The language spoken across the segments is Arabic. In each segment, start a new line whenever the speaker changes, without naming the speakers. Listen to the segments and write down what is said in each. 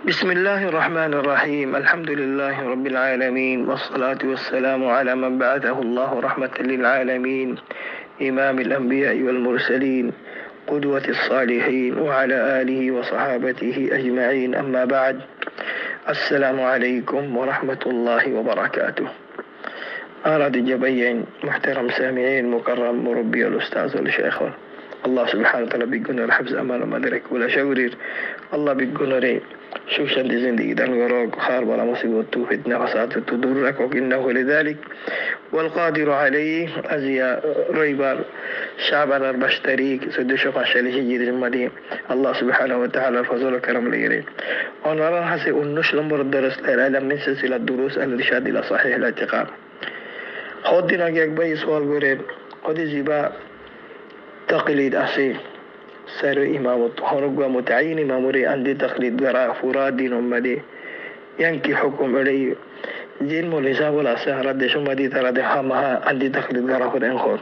بسم الله الرحمن الرحيم. الحمد لله رب العالمين، والصلاة والسلام على من بعثه الله رحمة للعالمين، إمام الأنبياء والمرسلين، قدوة الصالحين، وعلى آله وصحابته أجمعين. أما بعد، السلام عليكم ورحمة الله وبركاته. أراد جبين محترم سامعين مكرم مربي الأستاذ والشيخ، الله سبحانه وتعالى بيقولنا الحفظ أمان مدرك ولا شورير. الله بيقولنا شوف شد زندگی دن وراك خار بلا مصيبة فتنة فساد تدرك وإنه لذلك والقادر عليه أزيا ريبار شعبان البشتريك سدشو قاشلي جيد المدين. الله سبحانه وتعالى الفضل الكرم ليري ونرى حسي النش لمبر الدرس العالم من سلسلة دروس الإرشاد إلى صحيح الاعتقاد. خودنا جاك بي سؤال غير خودي زيبا تقليد أسي سر إمام هنقوى متعين إماموري عندي تقليد غراء فراد نمدي ينكي حكم علي جين موليسا ولا سهرة دشو مدي ترى دحامها عندي تقليد غراء فرد انخور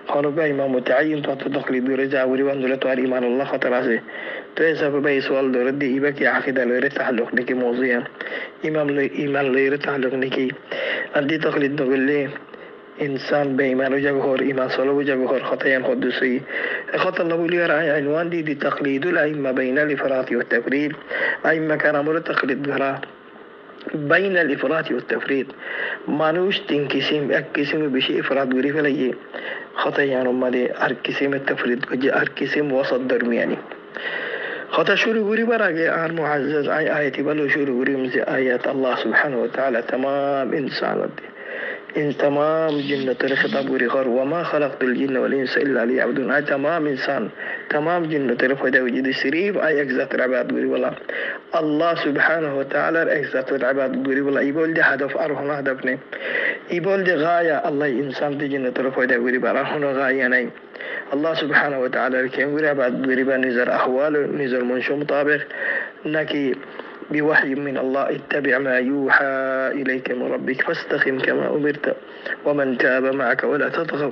هنقوى إمام متعين تعطي تقليد غراء وريوان دولتو على إيمان الله خطراسي تيسا بباي سؤال دورد دي إباكي عقيدة ليري تحلق نكي موضيا إيمان ليري تحلق نكي عندي تقليد نقول لي إنسان بإيمان وجهور إيمان صلو وجهور خطيان قدسي خط الله بولي رأي عنوان دي تقليد الأئمة بين الإفراط والتفريط. أئمة كان أمر تقليد غراء بين الإفراط والتفريط مانوش تنكسم أكسم بشيء إفراط غري فلي خطيان أمدي أركسم التفريط وجه أركسم وسط درمياني خطا شوري غري براغي آن معزز آياتي بلو شوري غري مزي آيات الله سبحانه وتعالى تمام إنسان ودي إن تمام جنة الخطاب ورغار وما خلقت الجن والإنس إلا ليعبدون. أي تمام إنسان تمام جنة الفدا وجد السريف أي أجزاء العباد وري والله الله سبحانه وتعالى أجزاء العباد وري والله يقول دي هدف أرهن هدفني يقول دي غاية الله إنسان دي جنة الفدا وري برهن غاية ني الله سبحانه وتعالى الكيم وري عباد وري بنزر أحوال نزر منشو مطابق نكي بوحي من الله اتبع ما يوحى إليك من ربك فاستقم كما أمرت ومن تاب معك ولا تطغوا.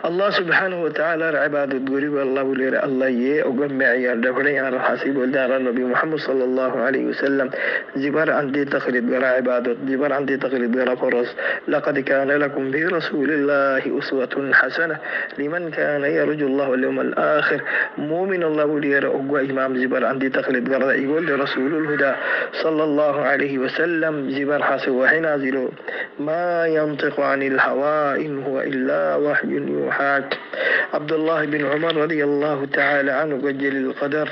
الله سبحانه وتعالى عباد الدوري والله ولير الله يه وجمع عيال دفرين على حسيب ودار النبي محمد صلى الله عليه وسلم زبر عندي تقليد غير عبادة زبر عندي تقليد غير فرص. لقد كان لكم في رسول الله أسوة حسنة لمن كان يرجو الله واليوم الآخر مؤمن الله ولير أقوى إمام زبر عندي تقليد غير يقول رسول الهدى صلى الله عليه وسلم زبر حسب وحي نازل ما ينطق عن الهوى إن هو إلا وحي يوحى. عبد الله بن عمر رضي الله تعالى عنه وجل القدر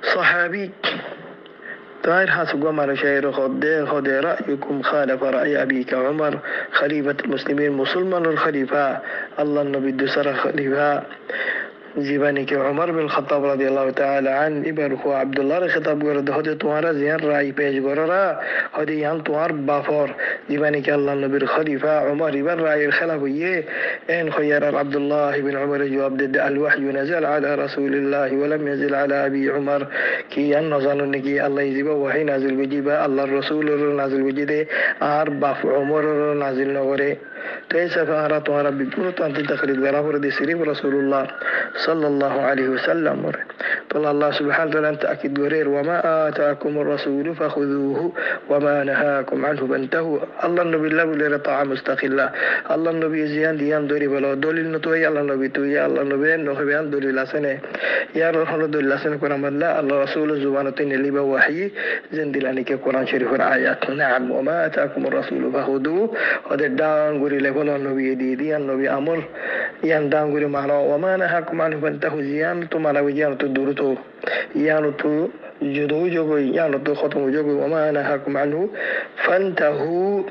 صحابي طاهر حسب قمر شاعر خد رأيكم خالف رأي أبيك عمر خليفة المسلمين مسلمان الخليفة الله النبي دسر خليفة زيبانك عمر بن الخطاب رضي الله تعالى عن إبره عبد الله الخطاب ورد هدي توارا زيان رأي بيج غررا هدي يان توار بافور زيبانك الله النبي الخليفة عمر بن رأي الخلافية إن خير عبد الله بن عمر جواب ضد الوحي نزل على رسول الله ولم ينزل على أبي عمر كي النظر نكي الله يزيبه وحي نازل وجيبه الله الرسول نازل وجده أربع عمر نازل نغري تيسا فأرى توارا بكونت أنت تخرج غرافر دي سريف رسول الله صلى الله عليه وسلم. قال الله سبحانه وتعالى أنت أكيد غرير وما آتاكم الرسول فخذوه وما نهاكم عنه فانتهوا. الله النبي الله بلير طاعة مستقلة الله النبي زيان ديان دوري بلو دولي نتوي الله النبي توي الله النبي نخبيان دولي لسنة يا رحمة دولي لسنة قرآن الله الله رسول زبانة اللي بوحي زندلاني كقرآن شريف الآيات. نعم وما آتاكم الرسول فخذوه هذا دان غري لبلو النبي دي النبي أمر ين دان غري معنا وما نهاكم عنه فانتهوا زيان تمالا وجيان تدورتو يانو جدو جوغو يانو تو ختم جوغو وما نهاكم عنه فانتهوا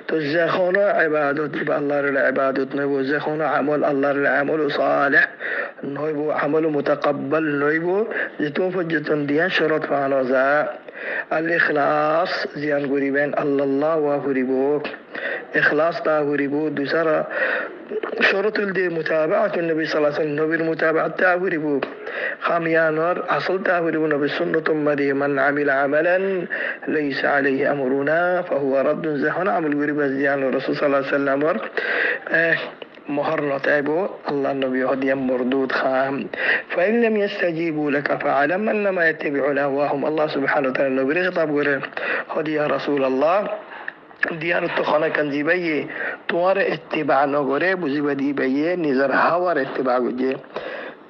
تزخونا عبادة الله العبادة نيبو زخونا عمل الله العمل صالح نيبو عمل متقبل نيبو جتون فجتون ديان شرط فانوزا الإخلاص زيان قريبين الله وفريبوك إخلاص تاهربو دوسرا شرط الدي متابعة النبي صلى الله عليه وسلم نبي المتابعة تاهربو خاميانور أصل تاهربو نبي سنة مدي من عمل عملا ليس عليه أمرنا فهو رد زهنا عمل قريبا زيان الرسول صلى الله عليه وسلم مهر نتعبو الله النبي هدي مردود خام فإن لم يستجيبوا لك فاعلم أنما يتبعون أهواهم الله سبحانه وتعالى النبي خطاب قرر هدي يا رسول الله ديانة تخانا كان زيبايي توار اتباع نغوري بزيبا ديبايي نظر هوار اتباع قجي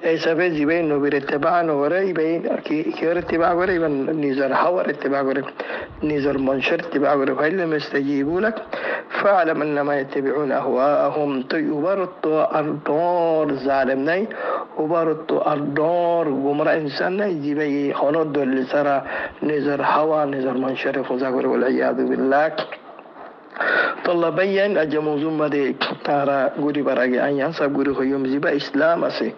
ऐसा भी जीवन नोबिर इत्तेबा नोरे इबे कियर इत्तेबा करे इबन निजर हवर इत्तेबा करे निजर मंशर इत्तेबा करे फाइल में استجيبوا لك فاعلم انما يتبعون اهواءهم تيبرت الدور ظالم ناي وبرت الدور گمراه انسان ناي جيبي خونو دل سرا نظر هوا نظر منشر فوزا करे والعياذ بالله طلبين أجمعون مدى ترى غوري براجع أن ينسب غوري خيوم زيبا إسلام أسي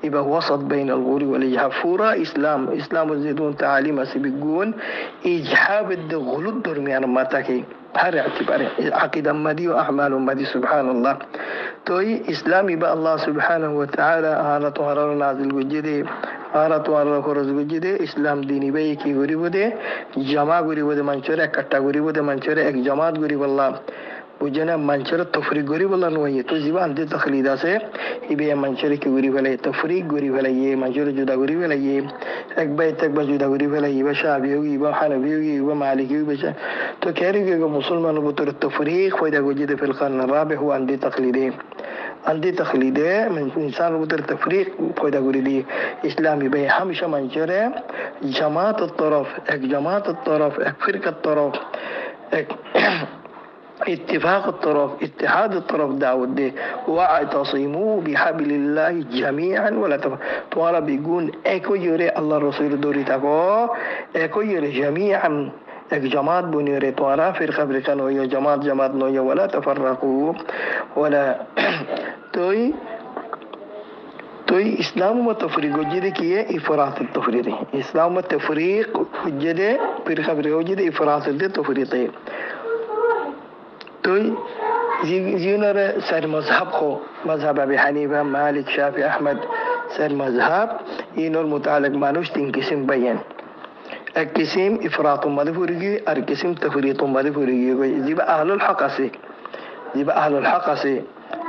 يبقى وسط بين الغوري والإجحافورة إسلام الزيدون تعاليم أسي بيقول إجحاب الغلط درميان ما تكي هر اعتبار عقيدة مدي وأعمال مدي سبحان الله توي إسلام يبقى الله سبحانه وتعالى على طهر نازل وجدي على طهر خرز وجدي إسلام ديني بي كي غوري بده جماع غوري بده منشورة كتا غوري بده منشورة إك جماعت غوري والله وجنا منشر تفريق غوري والله نوعي تو زيبا عندي تخليدا سے يبقى منشر كي غوري والله تفريق غوري والله يه منشر جدا غوري والله يه एक बाई तक बस जुदा गुरी वाला ये शाबी होगी ये हनफी होगी ये मालिकी होगी बचा तो कह रही है कि मुसलमानों को तो तफरीक फायदा को जिद फिलखान राबे हुआ अंधी तखलीदे इंसान को तो तफरीक फायदा गुरी दी इस्लामी भाई हमेशा मंशर है जमात तरफ एक फिरकत तरफ एक اتفاق الطرف اتحاد الطرف دعوت دي واعتصموا بحبل الله جميعا ولا تفرقوا بيقول اكو يري الله رسول دوري تاكو اكو يري جميعا اك جماعت بنيري توارا فرقه فرقه نو جماعت نو ولا تفرقوا ولا توي اسلام والتفريق وجده كيه افراط التفريق اسلام والتفريق وجده فرقه وجده افراط التفريق توي زينر سر مذهب خو مذهب ابي حنيفه مالك شافعي احمد سر مذهب ينور متعلق مانوش تين قسم بيان एक किस्म इफरात मदफूरी और किस्म तफरीत मदफूरी जिब अहलुल हक से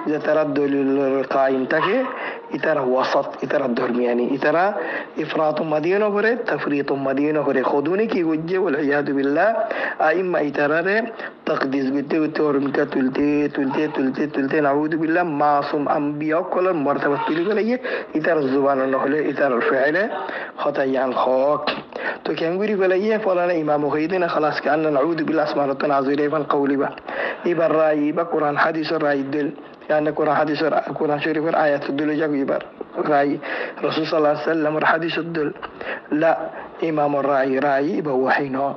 يتردد القائم تكي إترى وسط إترى الدرمياني إترى إفراط مدينة هره تفريط مدينة هره خدوني كي وجه والعياذ بالله أئمة إترى تقديس قلت وتورمك تلتي نعوذ بالله معصوم أنبياء كل مرتبة تلقى إترى الزبان النخلة إترى الفعل خطايان خاك تو كان يقولي بلايه فلانا إمام خيدنا خلاص كأن نعوذ بالله اسمه ربنا عزيزي فالقول با إبا الرأي با قرآن حديث الرأي الدل يعني قرآن شريف آيات الدل جاكو يبار رأي رسول صلى الله عليه وسلم حديث الدل لا إمام الرأي يبا وحينه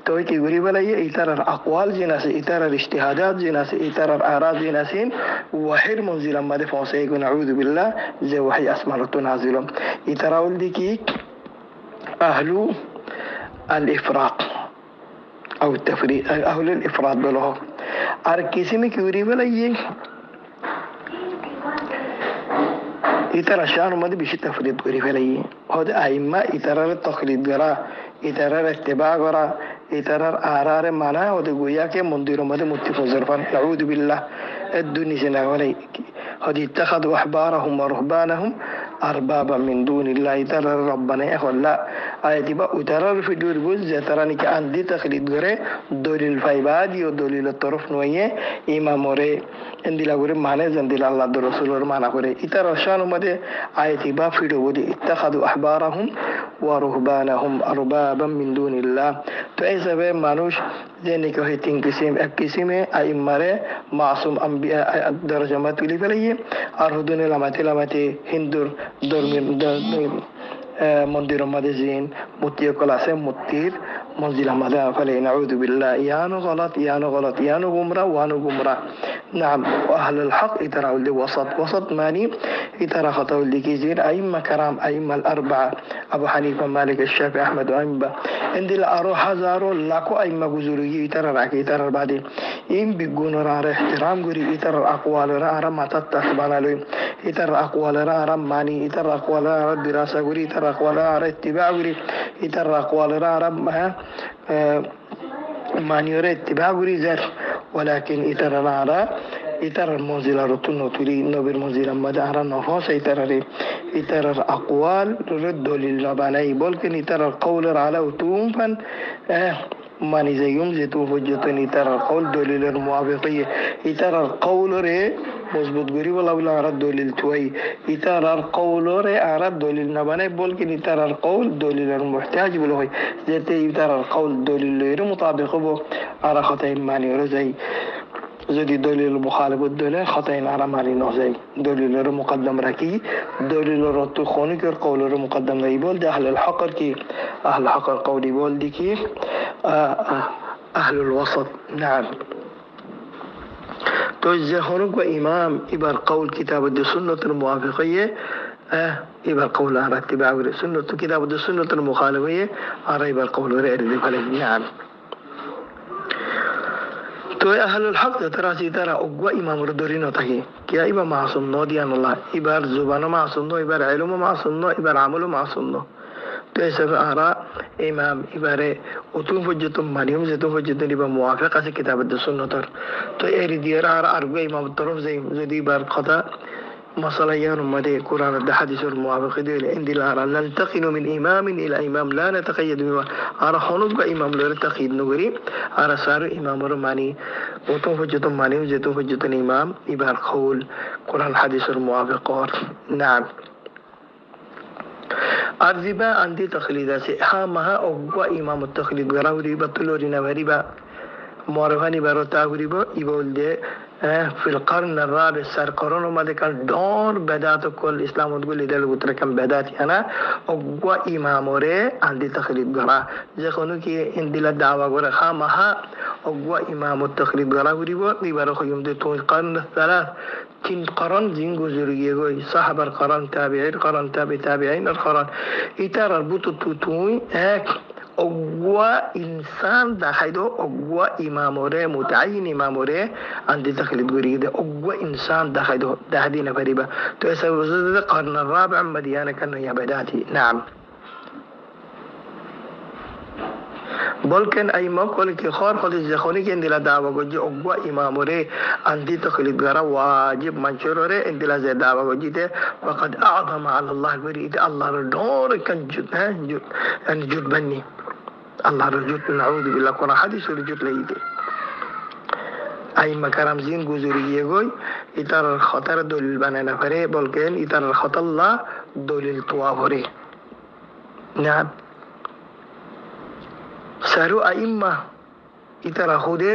تو كي يقولي بلايه إترى الأقوال جناسي إترى الاجتهادات جناسي إترى الآراء جناسين وحير منزلا ما دفعون سيكون نعوذ بالله زي وحي اسمه ربنا عزيزي إترى ولدكي أهل الإفراط أو التفريط أهل الإفراط بلوه أركيسي में क्यों रिवल है ये इतर अशान मध्य बिशी तफरीत करी फैलाई और आइम्मा इतर तखलीद करा इतर इत्तिबा करा इतर आरार माना और गोया के मंदिरों मध्य मुत्तिफ़ ज़रफ़ान नऊज़ बिल्लाह الدنيا سنغولي قد اتخذوا أحبارهم ورهبانهم أربابا من دون الله ترى ربنا يقول لا آياتي بقى ترى في دور بوز تراني كأندي تخليد غري دولي الفايبادي ودولي الطرف نوية إمام وري اندي لغوري معنى زندي الله دو رسول ورمانا غري إترى شانو مدي آياتي بقى في دور اتخذوا أحبارهم ورهبانهم أربابا من دون الله فإذا بقى مانوش ذلك هي تنقسم أكسم أئمة معصوم أنبياء درجة ما تقولي فليه أرهدون لامتي هندور मंदिर मदीन मुत्ती कलासे मुत्तीर मंजिल मदा फले नऊज़ु बिल्लाह यानो गलत गुमरा نعم وأهل الحق يترى اللي وسط ماني يترى خطأ اللي كيزين أئمة كرام أئمة الأربعة أبو حنيفة مالك الشافعي أحمد وأنبا عندي الأروح هزارو لاكو أئمة جزوري يترى راكي يترى بعدين إم بيجون راه احترام غري يترى أقوال راه ما تتسبنا له يترى أقوال راه ماني يترى أقوال راه دراسة غري يترى أقوال راه اتباع غري يترى أقوال راه ماني اتباع غري زر ولكن يترى راه ইতারার মজিলার নতুরি নবীর মজিলা মধ্যে আরা নফস ইতারার আকওয়াল দলিল বানাই বলকেন ইতারার কৌলের আলা উতুমফান মানি যাইম যেহেতু পর্যন্ত ইতারার কৌল দলিলের মুআবিকিয়ে ইতারার কৌলরে মজবুত করি বলা বলে আর দলিল থুয়াই ইতারার কৌলরে আর দলিল না বানাই বলকেন ইতারার কৌল দলিলের মুহতাজ বলে হয় যেতে ইতারার কৌল দলিলের মোতাবেক হবো আর কথাই মানি ওরা যাই যদি দলিল মুখালিফত দলে খতাই নারা মারি ন যায় দলিলের মুকদ্দম রাখি দলিলের তো খনিকের কৌলের মুকদ্দম রাখি বল যে আহলুল হকর কি আহল হকর কৌলি বল দেখি আহলুল ওয়াসত নাম তো যে হনুক ইমাম এবার কৌল কিতাবত সুন্নতের মুআফিকিয়ে এবার কৌল আর ইত্তিবা করে সুন্নত কিতাবত সুন্নতের মুখালিফিয়ে আর এবার কৌলের এরদি ফলে নাম তো আহলুল হক যারা আছে তারা অজ্ঞা ইমামের দরি ন থাকে কিয়া ইমাম মাসুম ন দিয়ানুল্লাহ এবার জুবানও মাসুম ন এবার ইলমও মাসুম ন এবার আমলও মাসুম ন তো এসব আরা ইমাম এবারে অতুম পর্যন্ত মানিয়ম যেতুম পর্যন্ত এবার মুআফিক আছে কিতাবের সুন্নতর তো এর দিয়ে আর আরগো ইমাম তরফ যাই যদি এবার কথা مسألة يوم مدى قرآن الحديث الموافق ديال عند الأرى ننتقل من إمام إلى إمام لا نتقيد بما أرى خنوب إمام لا تقيد نغري أرى صار إمام رماني وتم فجتم ماني وجتم فجتم إمام إبار قول قرآن الحديث الموافق نعم الربا عندي تقليد ها مها أقوى إمام التقليد غراو ربا تلورينا وربا مورغاني بارو تاغريبا يقول ده في القرن الرابع سر قرن ما كان دور بدات كل الاسلام تقول لي ده كان بدات انا اقوى امام وري عندي تقليد غرا جخونو كي عندي لا دعوه غرا خامها اقوى امام التقليد غرا غريبا يبارو يوم ده تو القرن الثلاث كن قرن زينغو زريغوي صاحب القرن تابعين القرن تابعين القرن يتر البوت توتوي أقوى إنسان داخله أقوى إماموره متعين إماموره عند تقليد قريدة أقوى إنسان داخله دهدينا فريبة تسوي وزد القرن الرابع مديانة كانوا يبداتي نعم بلکن ایما کلی که خار خود زخونی که اندیلا دعوا گوجی اقوا اماموره اندی تقلید گرا واجب منشوره اندیلا زی دعوا گوجی ده وقد اعظم على الله برید الله رو دور کن جد یعنی جد بنی الله رو جد نعوذ بالله قرآن حدیث رو جد لیده ایما کرم زین گذوریه گوی ایتر خطر دلیل بنا نفره بلکن ایتر خطر الله دلیل توافره نعم सारू आइम्मा इतरा खुदे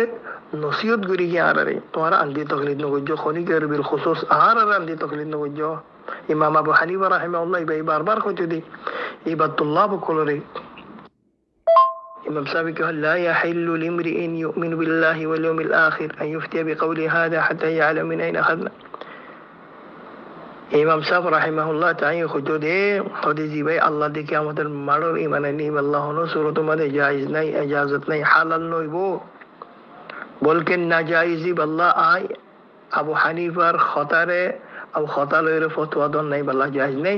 नसीहत गुरी के आ रहे तुम्हारा अंधी तकलीद न गुजो खोनी के बिल खुसूस आ रहा अंधी तकलीद न गुजो इमाम अबू हनीफा रहमहुल्लाह भाई बार-बार कहते थे इबादतुल्लाह बकुल रे इमाम साहब कहा ला यहिल्लु लिम्रिइन युमिनु बिल्लाहि वल यawmil आखिर अन युफ्ती बिकौली हादा हत्ता यअलम min ayna अखذना इमाम साहब रहमहुल्लाह ताई खुदे खुदे जी भाई अल्लाह दे कियामतेर माड़ोर ईमान नहीं अल्लाह नो सूरत मदे जायज नहीं इजाजत नहीं हालाल नई वो বলকে নাজাইজি আল্লাহ আই আবু হানিফার খতারে আবু খতা লইরে ফতোয়া দন নাই বাল্লাহ জায়েজ নাই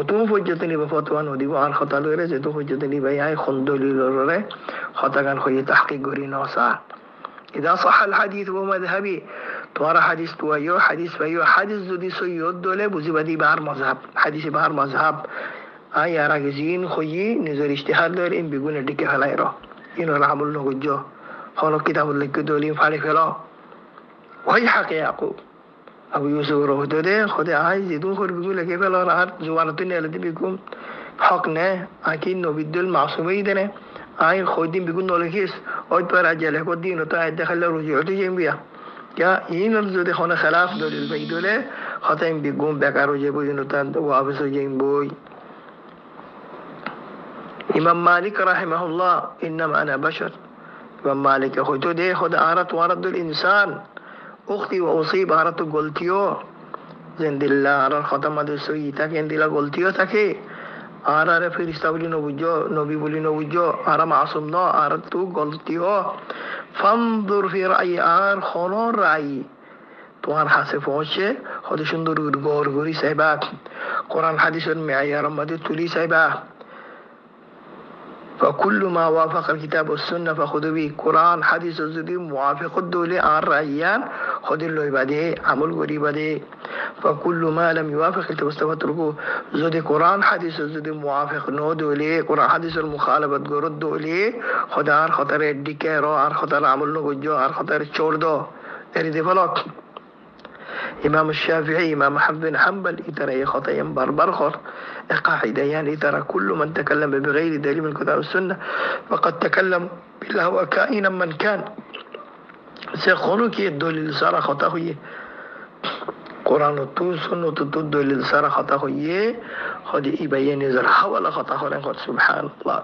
অতুম পর্যন্ত নিবা ফতোয়া নদিব আর খতা লইরে যেতু পর্যন্ত নিবাই আই খন্দলিলরে খতাগান হই তাহকিক করি নসা اذا صح الحديث ومذهبي তোমার হাদিস তো আইও হাদিস পাইও হাদিস যদি সহিহ দলে বুঝিবাদি বার মাযহাব হাদিসে বার মাযহাব আই আর আগে জিন হই নিজের ইজতিহাদ দের ইন বিগুনে ডিকে ফেলাইরো ইন রামুল নগজো হলো কিতাবুল লিখে দলিল ফাড়ি ফেলো ওই হাকে ইয়াকুব আবু ইউসুফ রহদে খোদে আই জিদু করবি লেগে ফেলো আর জওয়ানতে নেলে দিবি কুম হক নে আকি নবিদুল মাসুমই দেনে আই খোদিন বিগুন নলেখিস ওই পর আজলে কোদিন তো আই দেখালে রুজিউটি জিম্বিয়া क्या इन जो देखो ना खिलाफ दलील भाई दोले खतम बिगुम बेकार हो जाए बोई नुतान तो वापस हो जाए बोई इमाम मालिक रहमहुल्लाह इन्नमा अना बशर इमाम मालिक खुद तो दे खुद आरत वारद इंसान उख्ती व उसीब आरत गलतियों जिंदिल्ला आरत खतम मदे सोई तक जिंदिल्ला गलतियों तके आरा फरिश्ता बोली न बुझो नबी बोली न बुझो आरा मासूम न आरत तू गलतियों ফানদুর ফি রাই আর খনর রাই তোমার হাসে পৌঁছে হতে সুন্দর গড় গড়ি চাইবা কোরআন হাদিসের মেয়ার মধ্যে তুলি চাইবা فكل ما وافق الكتاب والسنة فخذوا به قرآن حديث الزدي موافق الدولة عن رأيان خذ له بعده عمل غريب بعده فكل ما لم يوافق الكتاب والسنة فتركوه زدي قرآن حديث الزدي موافق نو دولة قرآن حديث المخالفة غرد دولة خدا عن خطر الدكيرو عن خطر عمل له جو عن خطر الشوردو اريد فلوك إمام الشافعي إمام أحمد بن حنبل إترى خطأ بربر خر قاعدة يعني ترى كل من تكلم بغير دليل من الكتاب والسنة فقد تكلم بالله وكائنا من كان سيخونك الدليل صار خطأ هي قرآن تو سنة تو الدليل صار خطأ هي خد يبين زر حول خطأ هو سبحان الله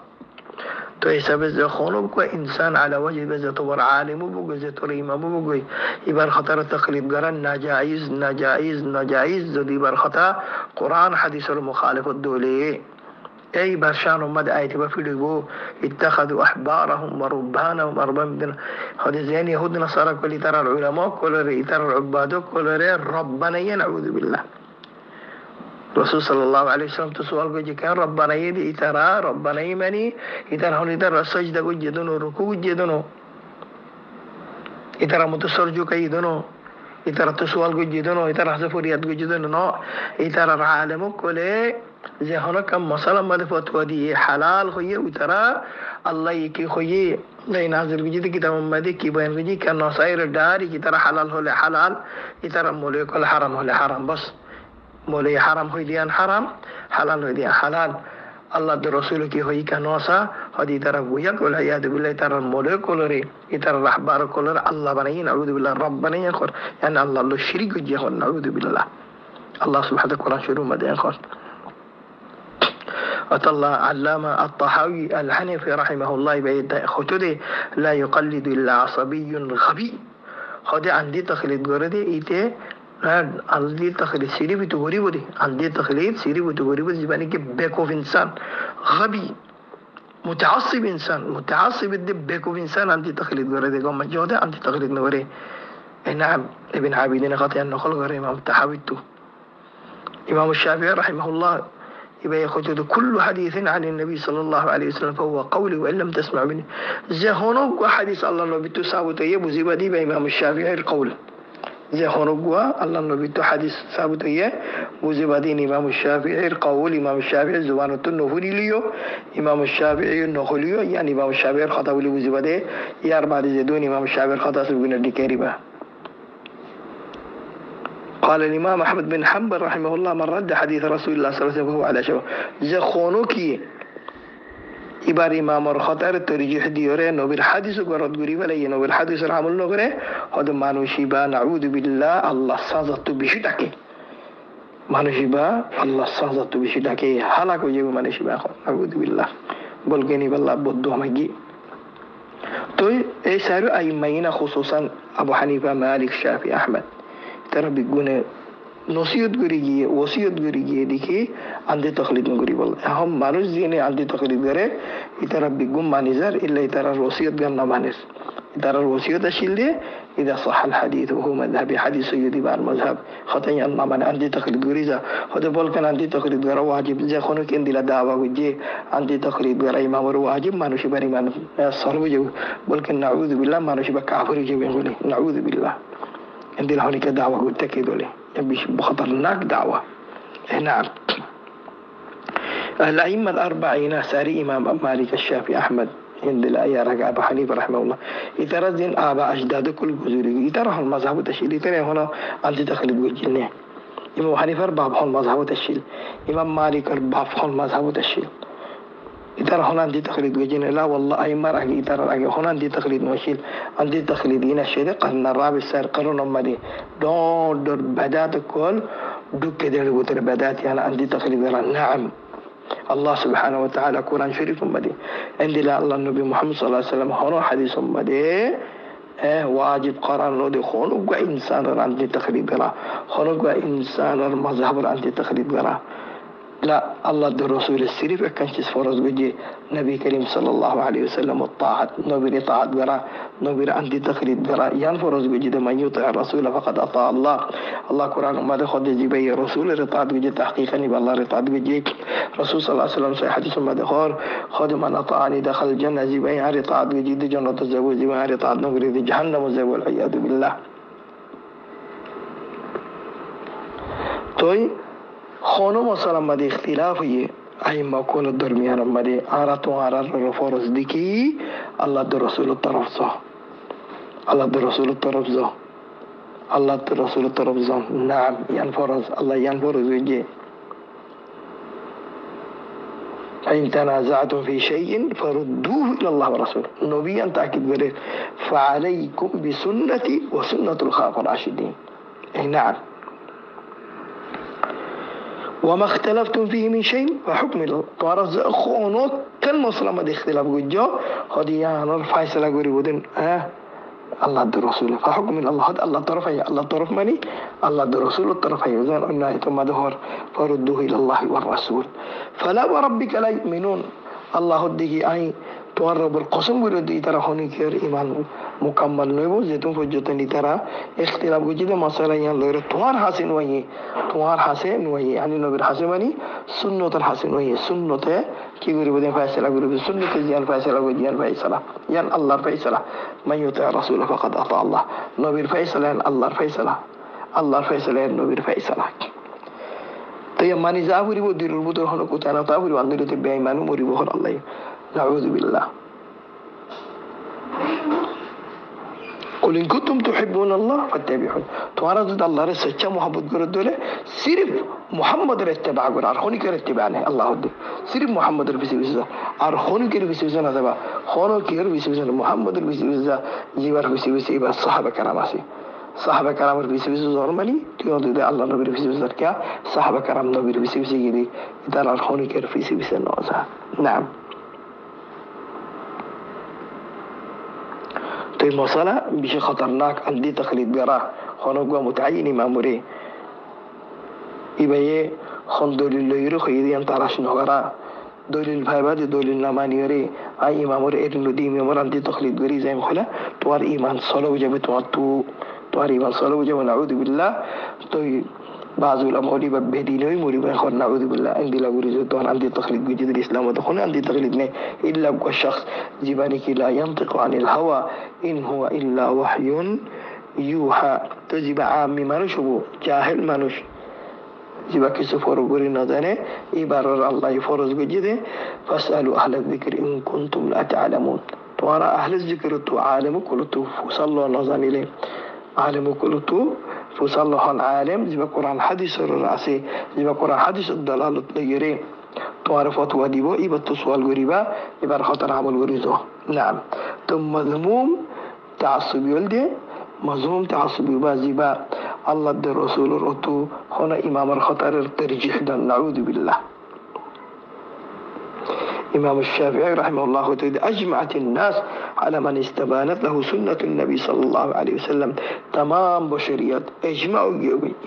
تو ایسا بزد خونو بکو انسان على وجه بزد تو بر عالمو بگو بزد تو ریمامو بگو ایبر خطر تقلید گرن ناجائز زدی بر خطا قرآن حدیث المخالف الدولی ای برشان امد آیتی بفیدو بو اتخذوا احبارهم وربانهم اربا من خد زين يهود نصارى كل ترى العلماء كل ترى العباد كل ربنا نعوذ بالله رسول صلى الله عليه وسلم تسوال کو كان ربنا يدي اترى ربنا يمني اترى هون اترى سجدة کو جدنو ركوع جدنو اترى متسرجو كي دنو اترى تسوال کو جدنو اترى حذفوريات کو جدنو نو اترى العالم كله زي هنا كم مسألة مد فتوى دي حلال خويه اترى الله يكي خويه لا نازل کو جدي كتاب مدي كي بيان کو جي كان نصائر داري كي ترى حلال هو حلال اترى مولك الحرام هو حرام بس مولی حرام ہوئی دیان حرام حلال ہوئی دیان حلال اللہ در رسول کی ہوئی کا نوسا خدی طرف گویا کہ والعیاذ باللہ ترى مولی کولری ترى رحبار کولر اللہ بنائیں نعوذ باللہ رب بنائیں خور یعنی اللہ اللہ شریک جی خور نعوذ باللہ اللہ سبحانه قرآن شروع مدین خور الله علامة الطحاوي الحنفي رحمه الله بيد خطوده لا يقلد إلا عصبي غبي خدي عندي تقليد غردي إيته عندي تقليد سيري بتغوري بدي عندي تقليد سيري بتغوري بدي يعني كي بيكوف إنسان غبي متعصب إنسان متعصب دي بيكوف إنسان عندي تقليد غردي قام مجهود عندي تقليد نوري نعم ابن عابدين قطع النخل غير إمام تحاويته إمام الشافعي رحمه الله يبقى يخرج كل حديث عن النبي صلى الله عليه وسلم فهو قولي وإن لم تسمع مني زي هونوك حديث الله النبي تسابت يبو زبادي بإمام الشافعي القول زي هونوك الله النبي حديث ثابت يبو زبادي إمام الشافعي القول إمام الشافعي زبانة النهولي ليو إمام الشافعي النهوليو يعني إمام الشافعي الخطاوي لبو زبادي ياربع زيدون إمام الشافعي الخطاوي سبقنا الدكاربة قال الإمام أحمد بن حنبل رحمه الله من رد حديث رسول الله صلى الله عليه وسلم فهو على شبه زخونوكي إبار إمام الخطر ترجيح ديوره نوبر حديث قرد قريبا لي نوبر حديث العمل نغره هذا مانو شبا نعوذ بالله الله سازت بشتك مانو شبا الله سازت بشتك حلاك وجب مانو شبا نعوذ بالله بلغني بالله بدو مجي تو اي سارو أي مينا خصوصا أبو حنيفة مالك شافعي أحمد ترى بيقولنا نصيحت غريجية وصيت غريجية ديكي عندي تقليد غريب والله هم مانوس زيني عندي تقليد غري يترى بيقوم مانيزار إلا يترى الوصيت غير مانيس يترى الوصيت أشيله إذا صح الحديث وهو مذهبي حديث سيدي بار مذهب خطأ أن ما عندي تقليد غريزة هذا بقول كان عندي تقليد غير واجب زي خونو كن دلا دعوة وجه عندي تقليد غير إمام واجب مانوس بري مان صلوا جو بقول كن نعوذ بالله مانوس بكافر جو بيقولي نعوذ بالله عندي لهوني كدعوة قلت كده مش بخطرناك دعوة نعم الأئمة الأربعين ساري إمام مالك الشافعي أحمد عند الآية رجع أبو حنيفة رحمه الله يترزن آباء أجداد كل جزوري يترى المذهب تشيل يترى هنا أنت تخلد وجهنا إمام حنيفة باب هون مذهب تشيل إمام مالك باب هون مذهب تشيل يترى هنا عندي تقليد وجهنا لا والله أي مرة يترى هنا عندي تقليد وشيل عندي تقليد هنا شيء قرن الرابع السار قرن أمدي دون دور بدات كل دوك كده اللي بتر بدات يعني عندي تقليد نعم الله سبحانه وتعالى قرآن شريف أمدي عندي لا الله النبي محمد صلى الله عليه وسلم هنا حديث أمدي واجب قرآن لو دي خونق إنسان عندي تقليد غلا خونق إنسان مذهب عندي تقليد غلا لا الله در رسول السريف كان شيء فرض بيجي نبي كريم صلى الله عليه وسلم الطاعة نبي طاعة برا نبي عندي تقليد برا ين فرض بيجي من يطع الرسول فقد أطاع الله الله قرآن ما دخل جبي رسول رطاعة بيجي تحقيقا بالله رطاعة بيجي رسول صلى الله عليه وسلم صحيح حديث ما دخل خد من أطاعني دخل الجنة جبي رطاعة بيجي دي جنة الزوج جبي رطاعة نبي دي جهنم الزوج والعياذ بالله توي خانو مثلا مده اختلاف یہ ای مقول درمیان مده آرات و آرات رو فرض دیکی الله در رسول طرف زا الله در رسول طرف زا الله در رسول طرف زا نعم ين فرض الله ين فرض وجه فإن تنازعتم في شيء فردوه إلى الله ورسوله نبيا تأكد بره فعليكم بسنتي وسنة الخلفاء الراشدين أي نعم وما اختلفتم فيه من شيء فحكم الله تعرض خونوت كل مسلم ده اختلاف جوجا هديان الفيصلة غوري ودن الله در رسول فحكم الله هذا الله طرف يا الله طرف مني الله در رسول الطرف يا زين أن ثم دهور فردوه إلى الله والرسول فلا وربك لا يؤمنون الله هديه أي توارب القسم ورد ترى هوني كير إيمان مكمل نيبو زيتون فجتني ترى اختلاف وجود مسألة يعني لور توار حسن وهي يعني نبر حسن مني سنة الحسن وهي سنة كي غير بدين فاصلة غير سنة زيان فاصلة وجيان فاصلة يعني الله فاصلة من يطع الرسول فقد أطاع الله نبر فاصلة الله فاصلة نبر فاصلة تيا ماني زاهوري بدير البدر هنا كتانا تاهوري واندير تبعي مانو مري بخور الله نعوذ بالله قل إن كنتم تحبون الله فاتبعون توارد الله رسالة محبت قرد دولة صرف محمد رتبع قرد أرخوني كرتبعنه الله هدي صرف محمد ربسي أرخوني كربسي نذبا خونو كربسي محمد ربسي جيبار ربسي بس صحابة كراماسي صحابة كرام ربسي زورماني تيون ده الله نبي ربسي كيا صحابة كرام نبي ربسي جدي إذا أرخوني كربسي نوزا نعم تو مسألة بشي خطرناك عندي تقليد برا خانوقوا متعين ماموري إباية خان دولي الليرو خيدي انتراش نغرا دولي الفايبات دولي النمانيوري أي ماموري إرنو ديم يمر عندي تقليد بري زي مخلا توار إيمان صلاة وجب توار إيمان صلاة وجب نعوذ بالله تو بعض الأمور بدينوي مري بخور نعوذ بالله عندي لا بريزو توان عندي تقليد بجد الإسلام ودخلنا عندي تقليد نه إلا الشخص جبانك لا ينطق عن الهوى إن هو إلا وحي يوحى تجيب عام منوش بو جاهل منوش جيبا كيسو فرو غوري نادانه إبارة الله يفرز بجده فاسألوا أهل الذكر إن كنتم لا تعلمون توارا أهل الذكر تو عالم كلتو فصلوا نظام إليه عالم كلتو فصلوا العالم جيبا قرآن حديث الرأسي جيبا قرآن حديث الدلالة تغيري توارا فتوى ديبو إبا تسوال غريبا إبارة خطر عمل غريزو نعم ثم مذموم تعصب يولده مذموم تعصب بازيبا الله در رسول الرتو هنا إمام الخطر الترجيح نعوذ بالله إمام الشافعي رحمه الله تعالى أجمعت الناس على من استبانت له سنة النبي صلى الله عليه وسلم تمام بشريات اجمعوا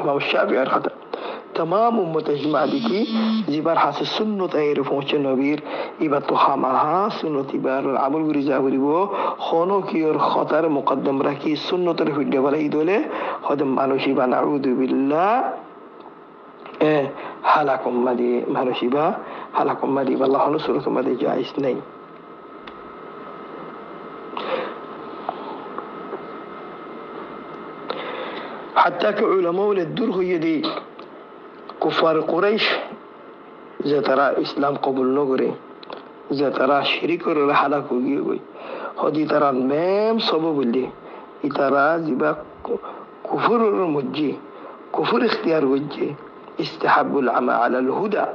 إمام الشافعي الخطر تمام أمة اجمع ديكي زبار حاس السنة تعرفون النبير إبتو خامها سنة بار العمل ورزا وربو خونو كيور خطر مقدم ركي سنة في الجبل إدولة خدم مانوشيبا نعوذ بالله حالكم مدي مانوشيبا حالكم مدي والله نصرة مدي جائز نين حتى كعلماء للدرغ يدي كفار قريش زترا اسلام قبول نگره زترا شریک رو حلاک ہوگی خودی ترا میم سبب بلدی اترا زبا كفر المجي كفر اختيار وجه استحب العمى على الهدى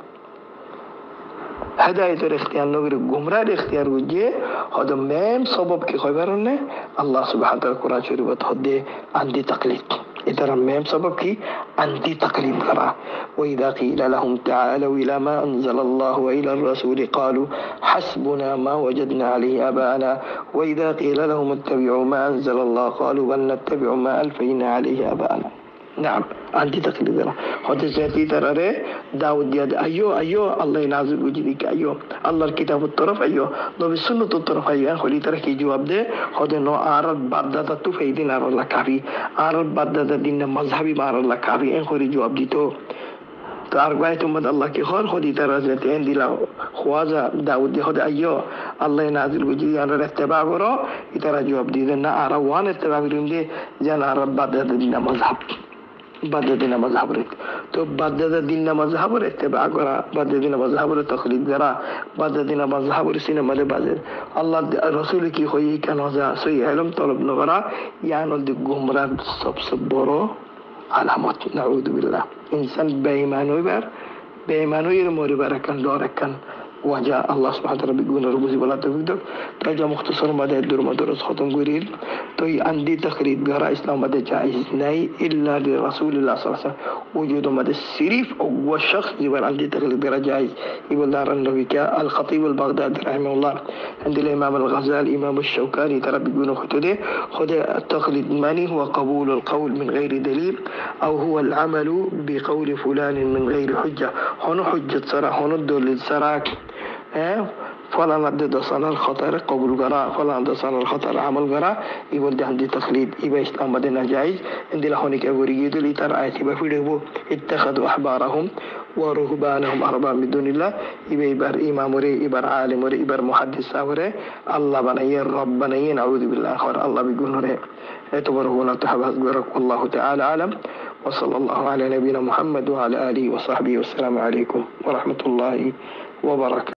هداية الاختيار نقول جمرة الاختيار وجه هذا مهم سبب كي خبرنا الله سبحانه وتعالى القرآن شريف بتحدي عندي تقليد إذا مهم سبب كي عندي تقليد كرا وإذا قيل لهم تعالوا إلى ما أنزل الله وإلى الرسول قالوا حسبنا ما وجدنا عليه آباءنا وإذا قيل لهم اتبعوا ما أنزل الله قالوا بل نتبع ما ألفينا عليه آباءنا نعم عندي تقليد هذا ذاتي ترى داود يد أيوه الله ينازل وجدك أيوه الله الكتاب الطرف أيوه لو بالسنة الطرف أيوه خلي ترى كي جواب ده هذا نوع عرب بعد تو فايدين عرب الله كافي عرب بعد دين مذهبي مار الله كافي إن خلي جواب دي تو أرجعت من الله كي خدي ترى ذاتي عندي لا خوازا داود ده هذا أيوه الله ينازل وجدي أنا رتبع برا يترى جواب دي لأن عرب وان اتباع بريم دي جان عرب بعد دين مذهب বাদ্যদিনা মাজহাবরে তো বাদ্যদিনা মাজহাবরে ইত্তেবা করা বাদ্যদিনা মাজহাবরে তাকলিদ করা বাদ্যদিনা মাজহাবরে সিনেমালে বাজে আল্লাহ রাসূল কি হই কেন যা সই ইলম তলব নগরা ইয়ানুল গুমরা সবচেয়ে বড় আলামত নাউযু বিল্লাহ ইনসান বেঈমানের মরিবার কান দর কান وجاء الله سبحانه وتعالى بيقول ربوزي ولا تفيدك ترجع مختصر مدى الدور مدرس ختم قريل توي عندي تقريد قراء إسلام مدى جائز ناي إلا لرسول الله صلى الله عليه وسلم وجود مدى السريف أو الشخص يقول عندي تقريد قراء جائز يقول دار النبي الخطيب البغدادي رحمه الله عند الإمام الغزالي الإمام الشوكاني ترى بيقولوا خد التقليد ماني هو قبول القول من غير دليل أو هو العمل بقول فلان من غير حجة هنا حجة صراحة هنا الدليل صراحة فلان ضد صنع الخطر قبول قراء فلان ضد صنع الخطر عمل قراء يقول ده عندي تقليد يبقى إسلام مدينة جائز عندي لهونيك أقول يجد لي ترى آياتي بفيده اتخذوا أحبارهم ورهبانهم أرباب من دون الله يبقى إبر إمام وري إبر عالم وري إبر محدث وري الله بني رب بني نعوذ بالله خير الله بيقول وري اعتبره ولا تحبس برك والله تعالى أعلم وصلى الله على نبينا محمد وعلى آله وصحبه والسلام عليكم ورحمة الله وبركاته.